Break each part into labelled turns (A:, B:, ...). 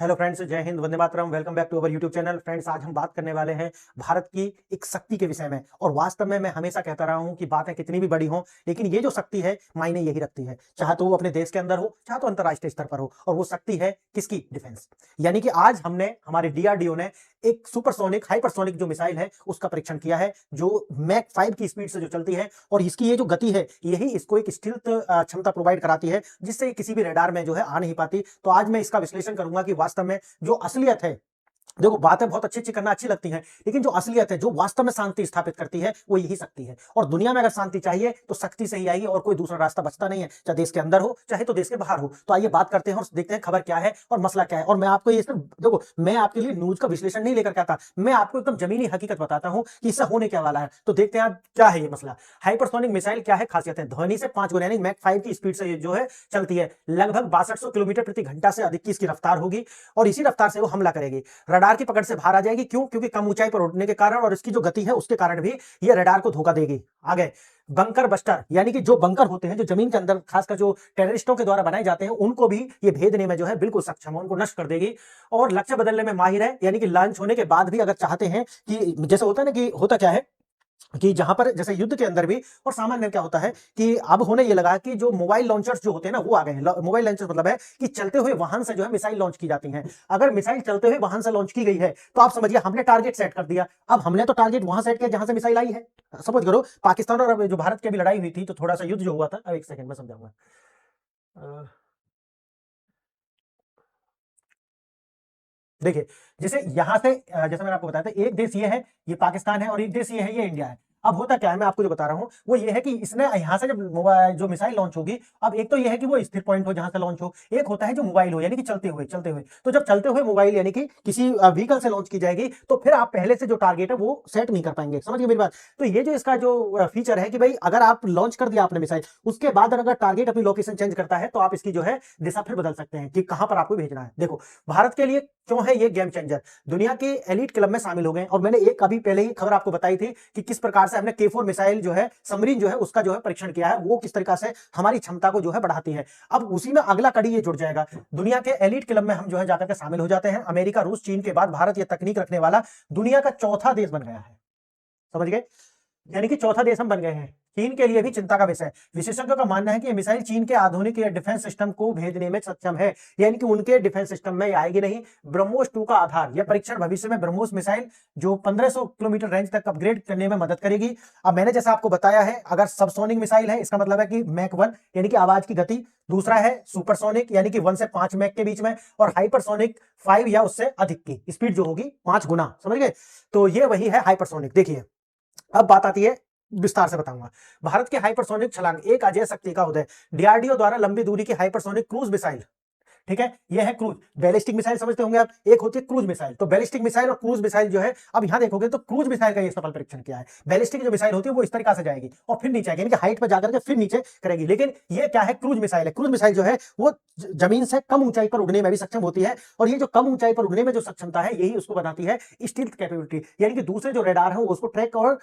A: Hello friends, Jai Hind, Vande Mataram. Welcome back to our YouTube channel. Friends, आज हम बात करने वाले हैं भारत की एक शक्ति के विषय में। और वास्तव में मैं हमेशा कहता रहा हूं कि बातें कितनी भी बड़ी हों, लेकिन ये जो शक्ति है मायने यही रखती है, चाहे तो वो अपने देश के अंदर हो, चाहे तो अंतरराष्ट्रीय स्तर पर हो। और वो शक्ति है किसकी? डिफेंस। यानी कि आज हमने हमारे डीआरडीओ ने एक सुपरसोनिक हाइपरसोनिक जो मिसाइल है उसका परीक्षण किया है, जो मैक 5 की स्पीड से जो चलती है। और इसकी ये जो गति है यही इसको एक स्टिल्थ क्षमता प्रोवाइड कराती है, जिससे ये किसी भी रडार में जो है आ नहीं पाती। तो आज मैं इसका विश्लेषण करूंगा कि वास्तव में जो असलियत है, देखो बातें बहुत अच्छी अच्छी करना अच्छी लगती हैं, लेकिन जो असलियत है, जो वास्तव में शांति स्थापित करती है, वो यही शक्ति है। और दुनिया में अगर शांति चाहिए तो शक्ति से ही आएगी, और कोई दूसरा रास्ता बचता नहीं है, चाहे देश के अंदर हो चाहे तो देश के बाहर हो। तो आइए बात करते हैं और देखते हैं खबर क्या है और मसला क्या है। और मैं आपको ये सिर्फ देखो, मैं आपके लिए न्यूज का विश्लेषण नहीं लेकर के आता, मैं आपको एकदम जमीनी हकीकत बताता हूं कि इससे होने क्या वाला है। तो देखते हैं क्या है ये मसला। हाइपरसोनिक मिसाइल क्या है, खासियत है? ध्वनि से 5 गुना यानी मैक 5 की स्पीड से जो है चलती है। लगभग 6200 किलोमीटर प्रति घंटा से अधिक की इसकी रफ्तार होगी, और इसी रफ्तार से वो हमला करेगी। रडार की पकड़ से बाहर आ जाएगी। क्यों? क्योंकि कम ऊंचाई पर उड़ने के कारण, और इसकी जो गति है उसके कारण भी ये रडार को धोखा देगी। आगे बंकर बस्टर, यानी कि जो बंकर होते हैं जो जमीन के अंदर खासकर जो टेररिस्टों के द्वारा बनाए जाते हैं, उनको भी ये भेदने में जो है बिल्कुल सक्षम है, उनको नष्ट कर देगी। और लक्ष्य बदलने में माहिर है, यानी कि लॉन्च होने के बाद भी अगर चाहते हैं कि जैसे होता है ना, कि होता क्या है कि जहां पर जैसे युद्ध के अंदर भी और सामान्य में क्या होता है कि अब होने ये लगा कि जो मोबाइल लॉन्चर्स जो होते हैं ना वो आ गए हैं। मोबाइल लॉन्चर्स मतलब है कि चलते हुए वाहन से जो है मिसाइल लॉन्च की जाती हैं। अगर मिसाइल चलते हुए वाहन से लॉन्च की गई है तो आप समझिए हमने टारगेट सेट कर दिया। अब हमने तो टारगेट वहां सेट किया जहां से मिसाइल आई है। सपोज करो पाकिस्तान और जो भारत की अभी लड़ाई हुई थी, तो थोड़ा सा युद्ध जो हुआ था, अब एक सेकंड में समझाऊंगा। देखिए, जैसे यहां से जैसे मैंने आपको बताया था, एक देश ये है, ये पाकिस्तान है, और एक देश ये है, ये इंडिया है। अब होता क्या है, मैं आपको जो बता रहा हूं वो ये है कि इसने यहां से जब मोबाइल जो मिसाइल लॉन्च होगी, अब एक तो ये है कि वो स्थिर पॉइंट हो जहां से लॉन्च हो, एक होता है जो मोबाइल हो यानी कि चलते हुए। तो जब चलते हुए मोबाइल यानी कि किसी व्हीकल से लॉन्च की जाएगी, तो फिर आप पहले से जो टारगेट है वो सेट नहीं कर पाएंगे। समझिए मेरी बात। तो ये जो इसका जो फीचर है कि भाई अगर आप लॉन्च कर दिया आपने मिसाइल, उसके बाद अगर टारगेट अपनी लोकेशन चेंज करता है, तो आप इसकी जो है दिशा फिर बदल सकते हैं कि कहां पर आपको भेजना है। देखो, भारत के लिए क्यों है ये गेम चेंजर? दुनिया के एलीट क्लब में शामिल हो गए। और मैंने एक अभी पहले ही खबर आपको बताई थी कि किस प्रकार से हमने K4 मिसाइल जो है, सबमरीन जो है, उसका जो है परीक्षण किया है, वो किस तरीका से हमारी क्षमता को जो है बढ़ाती है। अब उसी में अगला कड़ी ये जुड़ जाएगा। दुनिया के एलीट क्लब में हम जो है जाकर के शामिल हो जाते हैं। अमेरिका, रूस, चीन के बाद भारत ये तकनीक रखने वाला दुनिया का चौथा देश बन गया है। समझ गए? यानी कि चौथा देश हम बन गए हैं। चीन के लिए भी चिंता का विषय है। विशेषज्ञों का मानना है कि यह मिसाइल चीन के आधुनिक डिफेंस सिस्टम को भेजने में सक्षम है, यानी कि उनके डिफेंस सिस्टम में आएगी नहीं। ब्रह्मोस 2 का आधार, यह परीक्षण भविष्य में ब्रह्मोस मिसाइल जो 1500 किलोमीटर रेंज तक अपग्रेड करने में मदद करेगी। अब मैंने जैसा आपको बताया है, अगर सबसोनिक मिसाइल है, इसका मतलब है कि मैक 1 यानी कि आवाज की गति। दूसरा है सुपरसोनिक, यानी कि 1 से 5 मैक के बीच में। और हाइपरसोनिक 5 या उससे अधिक की स्पीड जो होगी 5 गुना। समझ गए? तो ये वही है हाइपरसोनिक। देखिए, अब बात आती है, विस्तार से बताऊंगा। भारत के हाइपरसोनिक छलांग, एक अजय शक्ति का उदय। डीआरडीओ द्वारा लंबी दूरी की हाइपरसोनिक क्रूज मिसाइल, ठीक है, ये है क्रूज। बैलिस्टिक मिसाइल समझते होंगे आप, एक होती है क्रूज मिसाइल। तो बैलिस्टिक मिसाइल और क्रूज मिसाइल जो है, अब यहां देखोगे तो क्रूज मिसाइल का ये सफल परीक्षण किया है। बैलिस्टिक जो मिसाइल होती है वो इस तरीका से जाएगी और फिर नीचे आएगी, यानी कि हाइट पर जाकर के फिर नीचे करेगी। लेकिन ये क्या है? क्रूज मिसाइल है। क्रूज मिसाइल जो है वो जमीन से कम ऊंचाई पर उड़ने में भी सक्षम होती है। और ये जो कम ऊंचाई पर उड़ने में जो सक्षमता है, यही उसको बनाती है स्टील्थ कैपेबिलिटी, यानी कि दूसरे जो रेडार है वो उसको ट्रैक और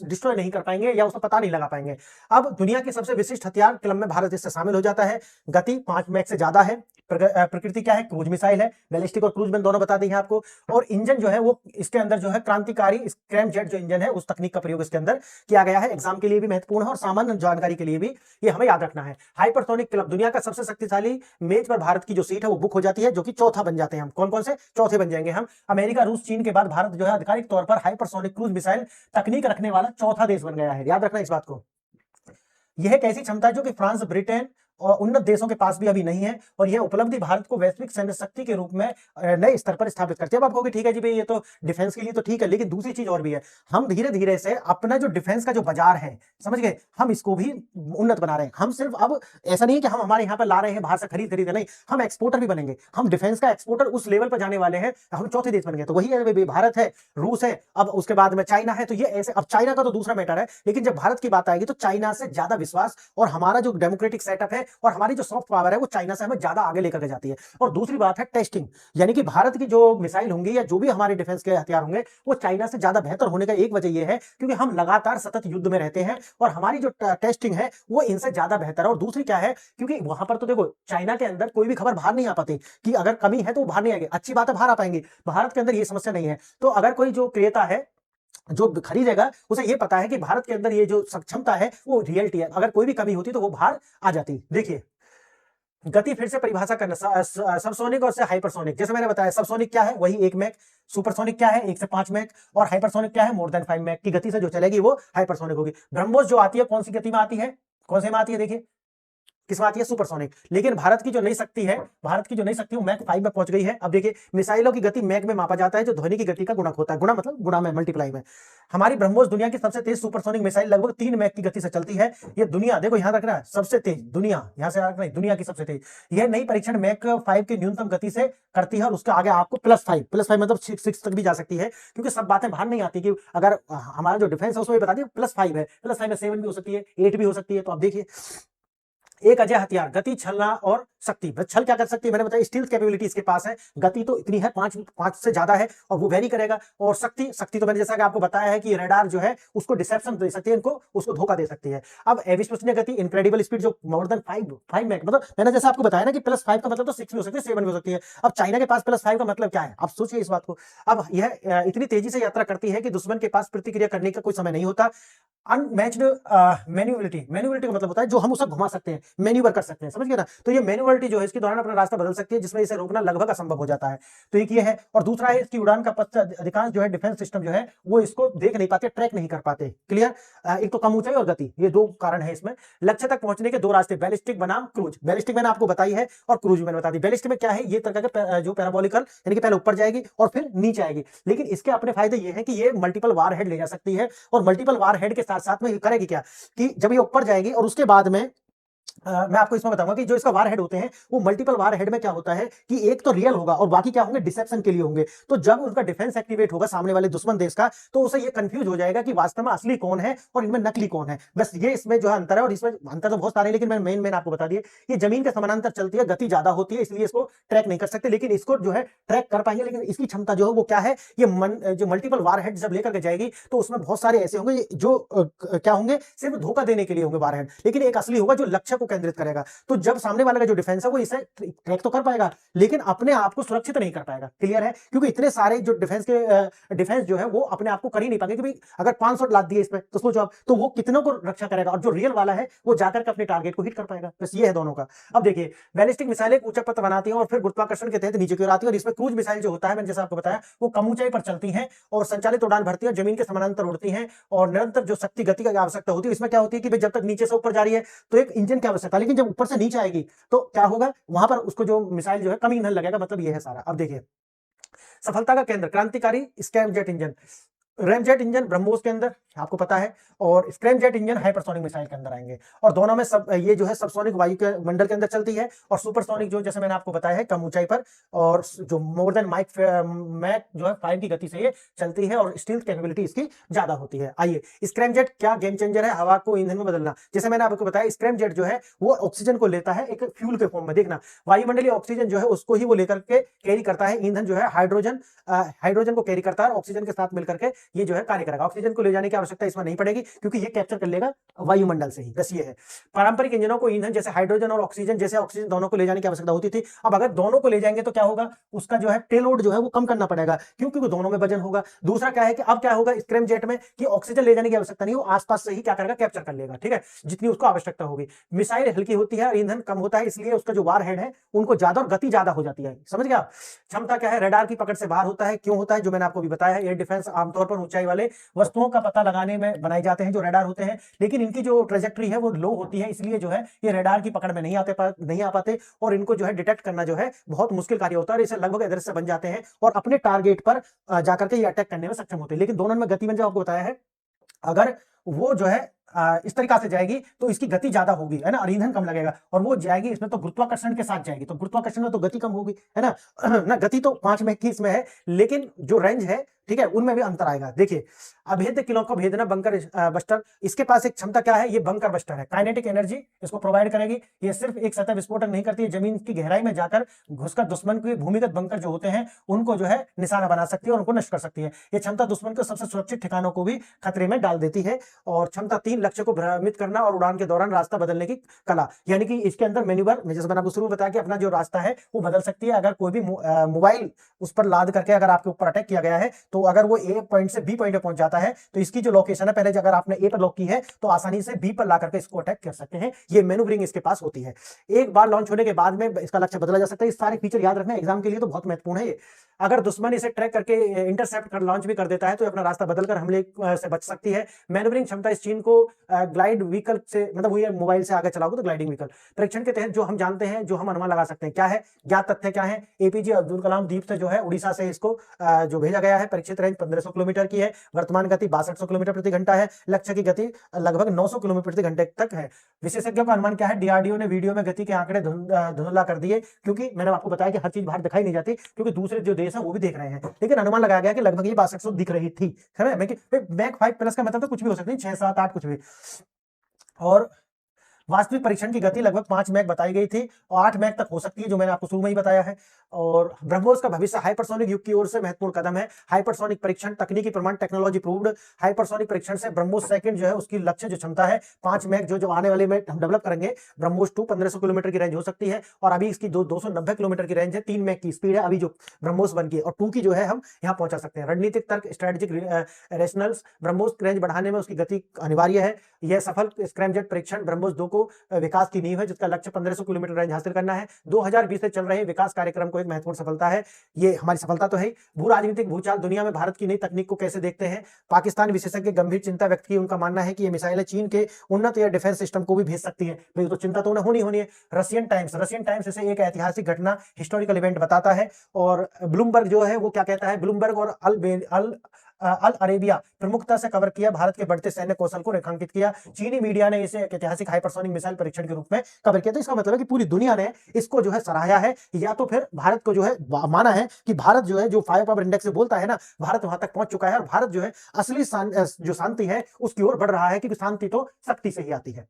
A: डिस्ट्रॉय नहीं कर पाएंगे या उसका पता नहीं लगा पाएंगे। अब दुनिया के सबसे विशिष्ट हथियार क्लब में भारत इससे शामिल हो जाता है। गति 5 मैक से ज्यादा है। प्रकृति क्या है? क्रूज मिसाइल है। बैलिस्टिक और क्रूज मैंने दोनों बता दी है आपको। और इंजन जो है वो इसके अंदर जो है क्रांतिकारी स्क्रैम जेट जो इंजन है, उस तकनीक का प्रयोग इसके अंदर किया गया है। एग्जाम के लिए भी महत्वपूर्ण है और सामान्य जानकारी के लिए भी ये हमें याद रखना है। हाइपरसोनिक क्लब, दुनिया का सबसे शक्तिशाली मेज पर भारत की जो सीट है वो बुक हो जाती है, जो कि चौथा बन जाते हैं हम। कौन कौन से? चौथे बन जाएंगे हम। अमेरिका, रूस, चीन के बाद भारत जो है आधिकारिक तौर पर हाइपरसोनिक क्रूज मिसाइल तकनीक रखने वाला चौथा देश बन गया है। याद रखना इस बात को। यह एक ऐसी क्षमता है जो कि फ्रांस, ब्रिटेन और उन्नत देशों के पास भी अभी नहीं है। और यह उपलब्धि भारत को वैश्विक सैन्य शक्ति के रूप में नए स्तर पर स्थापित करती है। अब आप कहोगे ठीक है जी भाई, ये तो डिफेंस के लिए तो ठीक है, लेकिन दूसरी चीज और भी है। हम धीरे धीरे से अपना जो डिफेंस का जो बाजार है, समझ गए, हम इसको भी उन्नत बना रहे हैं। हम सिर्फ अब ऐसा नहीं है कि हम हमारे यहाँ पर ला रहे हैं बाहर से खरीद नहीं, हम एक्सपोर्टर भी बनेंगे। हम डिफेंस का एक्सपोर्टर उस लेवल पर जाने वाले हैं, हम चौथे देश बन गए। तो वही है, भारत है, रूस है, अब उसके बाद में चाइना है। तो ये ऐसे, अब चाइना का तो दूसरा मैटर है, लेकिन जब भारत की बात आएगी तो चाइना से ज्यादा विश्वास और हमारा जो डेमोक्रेटिक सेटअप है और हमारी जो सॉफ्ट पावर है वो चाइना से हमें ज्यादा आगे लेकर के जाती है। और दूसरी बात है टेस्टिंग, यानी कि भारत की जो मिसाइल होंगी या जो भी हमारे डिफेंस के हथियार होंगे वो चाइना से ज्यादा बेहतर होने का एक वजह यह है क्योंकि हम लगातार सतत युद्ध में रहते हैं और हमारी जो टेस्टिंग है वो इनसे ज्यादा बेहतर है। और दूसरी क्या है, क्योंकि वहां पर तो देखो चाइना के अंदर कोई भी खबर बाहर नहीं आ पाती कि अगर कमी है तो बाहर नहीं आएगी, अच्छी बात है बाहर आ पाएंगे। भारत के अंदर ये समस्या नहीं है, तो अगर कोई जो क्रेता है जो खरीदेगा उसे ये पता है कि भारत के अंदर ये जो सक्षमता है वो रियलिटी है, अगर कोई भी कमी होती तो वो बाहर आ जाती। देखिए गति फिर से परिभाषा करना, सबसोनिक और से हाइपरसोनिक। जैसे मैंने बताया सबसोनिक क्या है, वही 1 मैक, सुपरसोनिक क्या है 1 से 5 मैक, और हाइपरसोनिक क्या है मोर देन 5 मैक की गति से जो चलेगी वो हाइपरसोनिक होगी। ब्रह्मोस जो आती है कौन सी गति में आती है, कौन से में आती है, देखिए किसमें आती है, सुपरसोनिक। लेकिन भारत की जो नई शक्ति है, भारत की जो नई शक्ति वो मैक 5 में पहुंच गई है। अब देखिए मिसाइलों की गति मैक में मापा जाता है जो ध्वनि की गति का गुणक होता है, गुणा मतलब गुणा में, मल्टीप्लाई में। हमारी ब्रह्मोस दुनिया की सबसे तेज सुपरसोनिक मिसाइल लगभग 3 मैक की गति से चलती है। ये दुनिया देखो यहां रखना है सबसे तेज, दुनिया यहां से रखना है दुनिया की सबसे तेज। यह नई परीक्षण मैक 5 की न्यूनतम गति से करती है और उसके आगे आपको +5 मतलब 6 तक भी जा सकती है, क्योंकि सब बातें बाहर नहीं आती कि अगर हमारा जो डिफेंस है उसमें बता दिए +5 है, +5 में 7 भी हो सकती है, 8 भी हो सकती है। तो आप देखिए एक अजय हथियार, गति, छलना और शक्ति। छल क्या कर सकती है, मैंने बताया स्टील्थ कैपेबिलिटी इसके पास है। गति तो इतनी है 5 से ज्यादा है और वो वेरी करेगा। और शक्ति तो मैंने जैसा कि आपको बताया है कि रडार जो है उसको डिसेप्शन दे सकती है, इनको उसको धोखा दे सकती है। अब अविश्वसनीय गति, इनक्रेडिबल स्पीड जो मोर देन 5 मैक, मतलब मैंने जैसा आपको बताया ना कि +5 का मतलब तो 6 भी हो सकती है, 7 भी हो सकती है। अब चाइना के पास +5 का मतलब क्या है, आप सोचिए इस बात को। अब यह इतनी तेजी से यात्रा करती है कि दुश्मन के पास प्रतिक्रिया करने का कोई समय नहीं होता। अनमैच्ड मैन्युअलिटी, मैन्युअलिटी का मतलब होता है जो हम उसे घुमा सकते हैं, मैन्यूवर कर सकते हैं, समझ गए ना। तो ये मैन्युअलिटी जो है इसके दौरान अपना रास्ता बदल सकती है, जिसमें इसे रोकना लगभग असंभव हो जाता है। तो एक ये है, और दूसरा है इसकी उड़ान का पथ अधिकांश जो है डिफेंस सिस्टम जो है वो इसको देख नहीं पाते, ट्रैक नहीं कर पाते। क्लियर, एक तो कम ऊंचाई और गति, ये 2 कारण है इसमें। लक्ष्य तक पहुंचने के 2 रास्ते, बैलिस्टिक बनाम क्रूज। बैलिस्टिक मैंने आपको बताई है और क्रूज मैंने बता दी। बैलिस्टिक में क्या है, ये तरह का जो पैराबोलिकल यानी कि पहले ऊपर जाएगी और फिर नीचे आएगी, लेकिन इसके अपने फायदे ये है कि ये मल्टीपल वार हेड ले जा सकती है। और मल्टीपल वार हेड के साथ साथ में करेगी क्या कि जब ये ऊपर जाएगी और उसके बाद में मैं आपको इसमें बताऊंगा कि जो इसका वार हेड होते हैं वो मल्टीपल वार हेड में क्या होता है कि एक तो रियल होगा और बाकी क्या होंगे, डिसेप्शन के लिए होंगे। तो जब उनका डिफेंस एक्टिवेट होगा सामने वाले दुश्मन देश का, तो उसे ये कंफ्यूज हो जाएगा कि वास्तव में असली कौन है और इनमें नकली कौन है। बस ये इसमें जो है अंतर है। और इसमें अंतर तो बहुत सारे हैं, लेकिन मैं मेन आपको बता दिए, ये जमीन के समानांतर चलती है, गति ज्यादा होती है, इसलिए इसको ट्रैक नहीं कर सकते, लेकिन इसको जो है ट्रैक कर पाएंगे। लेकिन इसकी क्षमता जो है वो क्या है, ये जो मल्टीपल वार हेड जब लेकर के जाएगी तो उसमें बहुत सारे ऐसे होंगे जो क्या होंगे, सिर्फ धोखा देने के लिए होंगे वार हेड, लेकिन एक असली होगा जो लक्ष्य को केंद्रित करेगा। तो जब सामने वाले का जो डिफेंस है वो इसे ट्रैक तो कर पाएगा लेकिन अपने आप को सुरक्षित नहीं कर पाएगा। क्लियर है, क्योंकि इतने सारे जो डिफेंस जो है वो अपने आप को कर ही नहीं पाएंगे कि भाई अगर 500 लाद दिए इसमें तो सोचो आप, तो वो कितनों को रक्षा करेगा, और जो रियल वाला है वो जाकर के अपने टारगेट को हिट कर पाएगा। बस ये है दोनों का। अब देखिए बैलिस्टिक मिसाइल एक ऊंचा पथ बनाती है और फिर गुरुत्वाकर्षण के तहत नीचे की ओर आती है। और इसमें क्रूज मिसाइल जो होता है, मैंने जैसा आपको बताया, वो कम ऊंचाई पर चलती है और संचालित उड़ान भरती है, जमीन के समानांतर उड़ती है और निरंतर जो शक्ति गति की आवश्यकता होती है। इसमें क्या होती है कि भाई जब तक नीचे से ऊपर जा रही है तो एक इंजन की आवश्यकता, लेकिन जब ऊपर से नीचे आएगी तो क्या होगा, वहां पर उसको जो मिसाइल जो है कम ईंधन लगेगा। मतलब ये है सारा। अब देखिए सफलता का केंद्र, क्रांतिकारी स्कैमजेट इंजन, रैमजेट इंजन ब्रह्मोस के अंदर आपको पता है, और स्क्रैमजेट इंजन हाइपरसोनिक मिसाइल के अंदर आएंगे। और दोनों में सब ये जो है सबसोनिक वायु के मंडल के अंदर चलती है, और सुपरसोनिक जो जैसे मैंने आपको बताया है कम ऊंचाई पर, और जो मोर देन मैक जो है 5 की गति से ये चलती है और स्टील्थ कैपेबिलिटी इसकी ज्यादा होती है। आइए स्क्रैमजेट क्या गेम चेंजर है, हवा को ईंधन में बदलना। जैसे मैंने आपको बताया स्क्रैमजेट जो है वो ऑक्सीजन को लेता है एक फ्यूल के फॉर्म में। देखना वायुमंडलीय ऑक्सीजन जो है उसको ही वो लेकर के कैरी करता है, ईंधन जो है हाइड्रोजन को कैरी करता है, ऑक्सीजन के साथ मिलकर के ये जो है कार्य करेगा। ऑक्सीजन को ले जाने की आवश्यकता इसमें नहीं पड़ेगी क्योंकि ये कैप्चर कर लेगा वायुमंडल से ही। बस ये है। पारंपरिक इंजनों को ईंधन जैसे हाइड्रोजन और ऑक्सीजन जैसे ऑक्सीजन दोनों को ले जाने की आवश्यकता होती थी। अब अगर दोनों को ले जाएंगे तो क्या होगा, उसका जो है पेलोड जो है वो कम करना पड़ेगा क्योंकि वो दोनों में वजन होगा। दूसरा क्या है कि अब क्या होगा स्क्रैमजेट में कि ऑक्सीजन ले जाने की आवश्यकता नहीं, वो आसपास से ही क्या करेगा, कैप्चर कर लेगा। ठीक है, जितनी उसको आवश्यकता होगी। मिसाइल हल्की होती है और ईंधन कम होता है, इसलिए उसका जो वार हेड है उनको ज्यादा और गति ज्यादा हो जाती है। समझ गया। क्षमता क्या है, रडार की पकड़ से बाहर होता है। क्यों होता है, जो मैंने आपको भी बताया है। एयर डिफेंस आमतौर पर ऊंचाई वाले वस्तुओं का पता लगाने में बनाए जाते हैं जो रडार होते हैं, लेकिन इनकी जो ट्रेजेक्टरी है वो लो होती है, इसलिए जो है ये रडार की पकड़ में नहीं आ पाते और इनको जो है डिटेक्ट करना जो है बहुत मुश्किल कार्य होता है। और इसे लगभग अदृश्य बन जाते हैं और अपने टारगेट पर जाकर के ये अटैक करने में सक्षम होते हैं। लेकिन दोनों में गति में जो आपको बताया है, अगर वो जो है इस तरीका से जाएगी तो इसकी गति ज्यादा होगी, है ना, और ईंधन कम लगेगा। और वो जाएगी इसमें तो गुरुत्वाकर्षण के साथ जाएगी, तो गुरुत्वाकर्षण में तो गति कम होगी, है ना। ना गति तो 5 मैक की इसमें है, लेकिन जो रेंज है ठीक है, उनमें भी अंतर आएगा। देखिए अभेद्य किलों को भेदना बंकर बस्टर, इसके पास एक क्षमता क्या है, ये बंकर बस्टर है, काइनेटिक एनर्जी इसको प्रोवाइड करेगी। ये सिर्फ एक सतह विस्फोटन नहीं करती है, जमीन की गहराई में जाकर घुसकर दुश्मन के भूमिगत बंकर जो होते हैं उनको जो है निशाना बना सकती है और उनको नष्ट कर सकती है। ये क्षमता दुश्मन को सबसे सुरक्षित ठिकानों को भी खतरे में डाल देती है। और क्षमता 3, लक्ष्य को भ्रमित करना और उड़ान के दौरान रास्ता बदलने की कला, यानी कि इसके अंदर मैन्यूवर, जैसे मैंने आपको शुरू में बताया कि अपना जो रास्ता है वो बदल सकती है। अगर कोई भी मोबाइल उस पर लाद करके अगर आपके ऊपर अटैक किया गया है, तो अगर वो ए पॉइंट से बी पॉइंट पे पहुंच जाता है, तो इसकी जो लोकेशन है, पहले अगर आपने ए पर लॉक की है तो आसानी से बी पर ला करके इसको अटैक कर सकते हैं। ये मैन्यूवरिंग इसके पास होती है। एक बार लॉन्च होने के बाद में इसका लक्ष्य बदला जा सकता है। इस सारे फीचर याद रखना एग्जाम के लिए तो बहुत महत्वपूर्ण है। अगर दुश्मन इसे ट्रैक करके इंटरसेप्ट कर लॉन्च भी कर देता है तो अपना रास्ता बदलकर हमले से बच सकती है। मैन्यूवरिंग क्षमता इस चीन को ग्लाइड व्हीकल से, मतलब वही मोबाइल से आगे चलाओगे तो ग्लाइडिंग व्हीकल परीक्षण के तहत जो हम जानते हैं, जो हम अनुमान लगा सकते हैं क्या है, ज्ञात तथ्य क्या है। एपीजे अब्दुल कलाम द्वीप से जो है उड़ीसा से इसको जो भेजा गया है, परीक्षित रेंज 1500 किलोमीटर की है, वर्तमान गति 6200 किलोमीटर प्रति घंटा है, लक्ष्य की गति लगभग 900 किलोमीटर प्रति घंटे तक है। विशेषज्ञों का अनुमान क्या है, डीआरडीओ ने वीडियो में गति के आंकड़े धुंधला कर दिए, क्योंकि मैंने आपको बताया कि हर चीज बाहर दिखाई नहीं जाती, क्योंकि दूसरे जो देश है वो भी देख रहे हैं, लेकिन अनुमान लगाया गया कि लगभग ये 6200 दिख रही थी। है मैक 5 प्लस का मतलब तो कुछ भी हो सकती है, 6, 7, 8 कुछ भी। और वास्तविक परीक्षण की गति लगभग 5 मैक बताई गई थी और 8 मैक तक हो सकती है, जो मैंने आपको शुरू में ही बताया है। और ब्रह्मोस का भविष्य हाइपरसोनिक युग की ओर से महत्वपूर्ण कदम है। हाइपरसोनिक परीक्षण, तकनीकी प्रमाण, टेक्नोलॉजी प्रूव्ड। हाइपरसोनिक परीक्षण से ब्रह्मोस सेकंड जो है उसकी लक्ष्य जो क्षमता है 5 मैक जो आने वाले में हम डेवलप करेंगे। ब्रह्मोस 2 1500 किलोमीटर की रेंज हो सकती है और अभी इसकी 290 किलोमीटर की रेंज है। 3 मैक की स्पीड है अभी जो ब्रह्मोस 1 की, और 2 की जो है हम यहाँ पहुंचा सकते हैं। रणनीतिक तर्क, स्ट्रेटेजिक रेशनल्स, ब्रह्मोस रेंज बढ़ाने में उसकी गति अनिवार्य है। यह सफल स्क्रैमजेट परीक्षण ब्रह्मोस 2 को विकास की नींव है, जिसका लक्ष्य 1500 किलोमीटर रेंज हासिल करना है। 2020 से चल रहे विकास कार्यक्रम को एक महत्वपूर्ण सफलता है। ये हमारी सफलता तो है। भू राजनीतिक भूचाल, दुनिया में भारत की नई तकनीक को कैसे देखते हैं। पाकिस्तान विशेषज्ञ गंभीर चिंता व्यक्त की, उनका मानना है कि ये मिसाइलें चीन के उन्नत एयर डिफेंस सिस्टम को भी भेज सकती है। भाई तो चिंता तो होनी है। रशियन टाइम्स इसे एक ऐतिहासिक घटना, हिस्टोरिकल इवेंट बताता है। और ब्लूमबर्ग जो है वो क्या कहता है, ब्लूमबर्ग और अल अरेबिया प्रमुखता से कवर किया, भारत के बढ़ते सैन्य कौशल को रेखांकित किया। चीनी मीडिया ने इसे एक ऐतिहासिक हाइपरसोनिक मिसाइल परीक्षण के रूप में कवर किया। तो इसका मतलब है कि पूरी दुनिया ने इसको जो है सराहा है, या तो फिर भारत को जो है माना है कि भारत जो है जो फायर पावर इंडेक्स से बोलता है ना, भारत वहां तक पहुंच चुका है और भारत जो है असली जो शांति है उसकी ओर बढ़ रहा है, क्योंकि शांति तो शक्ति से ही आती है।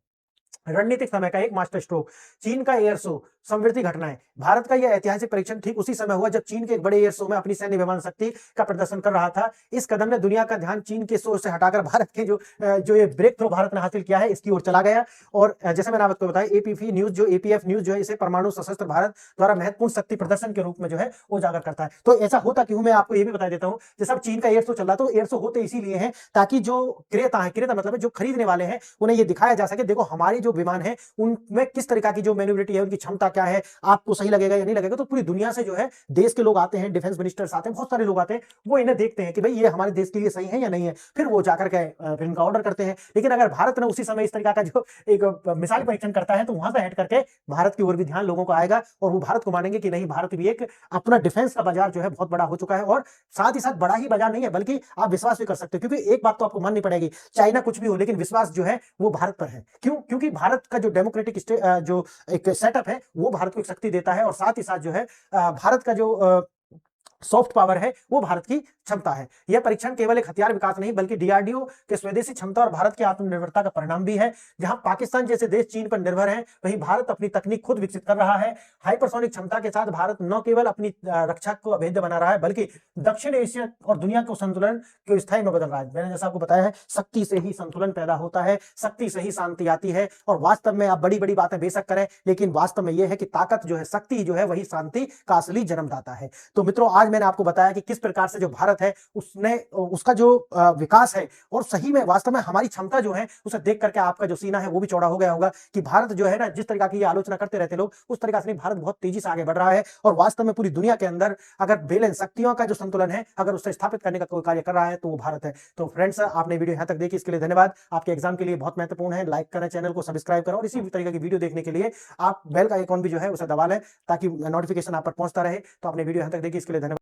A: रणनीतिक समय का एक मास्टर स्ट्रोक, चीन का एयर शो, समृद्धि घटनाएं। भारत का यह ऐतिहासिक परीक्षण ठीक उसी समय हुआ जब चीन के एक बड़े एयर शो में अपनी सैन्य विमान शक्ति का प्रदर्शन कर रहा था। इस कदम ने दुनिया का ध्यान चीन के शो से हटाकर भारत के जो ये ब्रेक थ्रू भारत ने हासिल किया है इसकी ओर चला गया। और जैसे मैंने आपको बताया, एपीएफ न्यूज जो है इसे परमाणु सशस्त्र भारत द्वारा महत्वपूर्ण शक्ति प्रदर्शन के रूप में जो है उजागर करता है। तो ऐसा होता क्यों, मैं आपको ये भी बता देता हूँ। जैसे अब चीन का एयर शो चल रहा, तो एयर शो होते इसीलिए है ताकि जो क्रेता है, क्रेता मतलब जो खरीदने वाले हैं, उन्हें ये दिखाया जा सके, देखो हमारी जो विमान है उनमें किस तरीका की जो मैन्यूवरिटी है, उनकी क्षमता क्या है, आपको सही लगेगा या नहीं लगेगा। तो पूरी दुनिया से जो है देश के लोग आते हैं, डिफेंस मिनिस्टर्स आते हैं, बहुत सारे लोग आते हैं, वो इन्हें देखते हैं कि भाई ये हमारे देश के लिए सही है या नहीं है, फिर वो जाकर के फिर इनका ऑर्डर करते हैं। लेकिन अगर भारत ने उसी समय इस तरीका का जो एक मिसाइल परीक्षण करता है, तो वहां से हट करके भारत की ओर भी ध्यान लोगों को आएगा और वो भारत को मानेंगे कि नहीं, भारत भी एक अपना डिफेंस का बाजार जो है बहुत बड़ा हो चुका है। और साथ ही साथ बड़ा ही बाजार नहीं है, बल्कि आप विश्वास भी कर सकते हो, क्योंकि एक बात तो आपको माननी पड़ेगी, चाइना कुछ भी हो लेकिन विश्वास जो है वो भारत पर है। क्यों? क्योंकि भारत का जो डेमोक्रेटिक जो एक सेटअप है वो भारत को एक शक्ति देता है, और साथ ही साथ जो है भारत का जो सॉफ्ट पावर है वो भारत की क्षमता है। यह परीक्षण केवल एक हथियार विकास नहीं, बल्कि डीआरडीओ के स्वदेशी क्षमता और भारत की आत्मनिर्भरता का परिणाम भी है। जहां पाकिस्तान जैसे देश चीन पर निर्भर है, वहीं भारत अपनी तकनीक खुद विकसित कर रहा है। हाइपरसोनिक क्षमता के साथ भारत न केवल अपनी रक्षा को अभेद्य बना रहा है, बल्कि दक्षिण एशिया और दुनिया को संतुलन के स्थायी में बदल रहा है। मैंने जैसा आपको बताया है, शक्ति से ही संतुलन पैदा होता है, शक्ति से ही शांति आती है। और वास्तव में आप बड़ी बड़ी बातें बेशक करें, लेकिन वास्तव में यह है कि ताकत जो है, शक्ति जो है, वही शांति का असली जन्मदाता है। तो मित्रों, आज मैंने आपको बताया कि किस प्रकार से जो भारत है उसका जो विकास है, और सही में वास्तव में हमारी क्षमता जो है उसे देख करके आपका जो सीना है वो भी चौड़ा हो गया होगा कि भारत जो है ना, जिस तरीका की आलोचना करते रहते लोग, उस तरीका से नहीं, भारत बहुत तेजी से आगे बढ़ रहा है। और वास्तव में पूरी दुनिया के अंदर अगर बैलेंस, शक्तियों का जो संतुलन है, अगर उससे स्थापित करने का कोई कार्य कर रहा है तो वो भारत है। तो फ्रेंड्स, आपने वीडियो यहां तक देखी, इसके लिए धन्यवाद। आपके एग्जाम के लिए बहुत महत्वपूर्ण है। लाइक करें, चैनल को सब्सक्राइब करें, और इसी तरीके की वीडियो देखने के लिए आप बेल का आइकॉन भी जो है उसे दबा लें, ताकि नोटिफिकेशन आप पर पहुंचता रहे। तो आपने वीडियो यहां तक देखी, इसके लिए धन्यवाद।